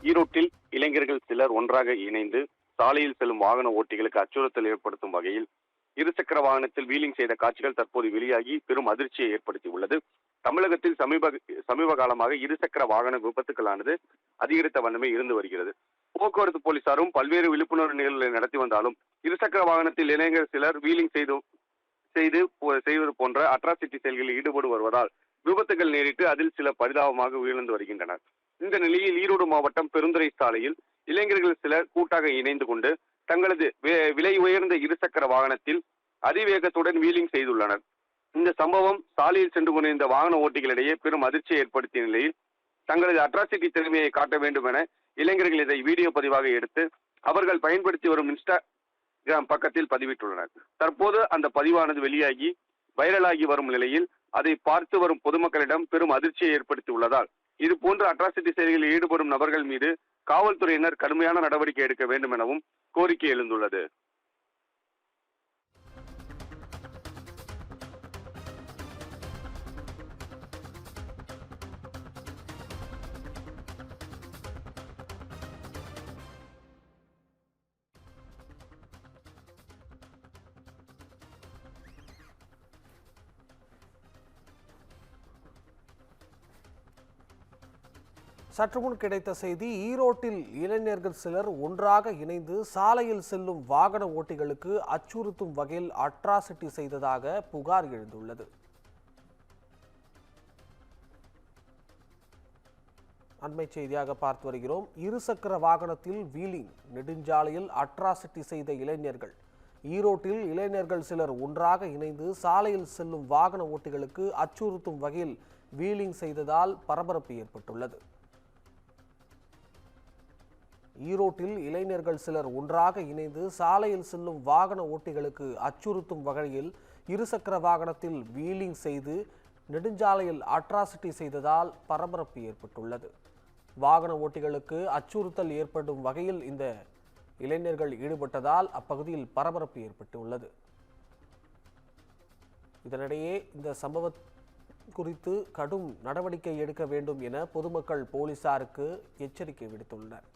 ஈரோட்டில் இளைஞர்கள் சிலர் ஒன்றாக இணைந்து சாலையில் செல்லும் வாகன ஓட்டிகளுக்கு அச்சுறுத்தல் ஏற்படுத்தும் வகையில் இருசக்கர வாகனத்தில் வீலிங் செய்த காட்சிகள் தற்போது வெளியாகி பெரும் அதிர்ச்சியை ஏற்படுத்தி உள்ளது. தமிழகத்தில் சமீப காலமாக இருசக்கர வாகன விபத்துக்களானது அதிகரித்த வண்ணமே இருந்து வருகிறது. போக்குவரத்து போலீசாரும் பல்வேறு விழிப்புணர்வு நிகழ்வுகளை நடத்தி வந்தாலும் இருசக்கர வாகனத்தில் இளைஞர் சிலர் வீலிங் செய்வது போன்ற அட்ராசிட்டி செயல்களில் ஈடுபட்டு வருவதால் விபத்துகள் நேரிட்டு அதில் சில பரிதாபமாக உயிரிழந்து வருகின்றனர். இந்த நிலையில் ஈரோடு மாவட்டம் பெருந்துறை சாலையில் இளைஞர்கள் சிலர் கூட்டாக இணைந்து கொண்டு தங்களது விலை உயர்ந்த இருசக்கர வாகனத்தில் அதிவேகத்துடன் வீலிங் செய்துள்ளனர். இந்த சம்பவம் சாலையில் சென்று கொண்டிருந்த வாகன ஓட்டிகளிடையே பெரும் அதிர்ச்சியை ஏற்படுத்திய நிலையில் தங்களது அட்ராசிட்டி திறமையை காட்ட வேண்டும் என இளைஞர்கள் இதை வீடியோ பதிவாக எடுத்து அவர்கள் பயன்படுத்தி வரும் இன்ஸ்டாகிராம் பக்கத்தில் பதிவிட்டுள்ளனர். தற்போது அந்த பதிவானது வெளியாகி வைரலாகி வரும் நிலையில் அதை பார்த்து வரும் பொதுமக்களிடம் பெரும் அதிர்ச்சியை ஏற்படுத்தி உள்ளதால் இது போன்ற அட்ராசிட்டி செயல்களில் ஈடுபடும் நபர்கள் மீது காவல்துறையினர் கடுமையான நடவடிக்கை எடுக்க வேண்டும் எனவும் கோரிக்கை எழுந்துள்ளது. சற்று முன் கிடைத்த செய்தி, ஈரோட்டில் இளைஞர்கள் சிலர் ஒன்றாக இணைந்து சாலையில் செல்லும் வாகன ஓட்டிகளுக்கு அச்சுறுத்தும் வகையில் அட்ராசிட்டி செய்ததாக புகார் எழுந்துள்ளது. அண்மை செய்தியாக பார்த்து வருகிறோம். இருசக்கர வாகனத்தில் வீலிங், நெடுஞ்சாலையில் அட்ராசிட்டி செய்த இளைஞர்கள். ஈரோட்டில் இளைஞர்கள் சிலர் ஒன்றாக இணைந்து சாலையில் செல்லும் வாகன ஓட்டிகளுக்கு அச்சுறுத்தும் வகையில் வீலிங் செய்ததால் பரபரப்பு ஏற்பட்டுள்ளது. ஈரோட்டில் இளைஞர்கள் சிலர் ஒன்றாக இணைந்து சாலையில் செல்லும் வாகன ஓட்டிகளுக்கு அச்சுறுத்தும் வகையில் இருசக்கர வாகனத்தில் வீலிங் செய்து நெடுஞ்சாலையில் அட்ராசிட்டி செய்ததால் பரபரப்பு ஏற்பட்டுள்ளது. வாகன ஓட்டிகளுக்கு அச்சுறுத்தல் ஏற்படும் வகையில் இந்த இளைஞர்கள் ஈடுபட்டதால் அப்பகுதியில் பரபரப்பு ஏற்பட்டுள்ளது. இதனிடையே இந்த சம்பவம் குறித்து கடும் நடவடிக்கை எடுக்க வேண்டும் என பொதுமக்கள் போலீசாருக்கு எச்சரிக்கை விடுத்துள்ளனர்.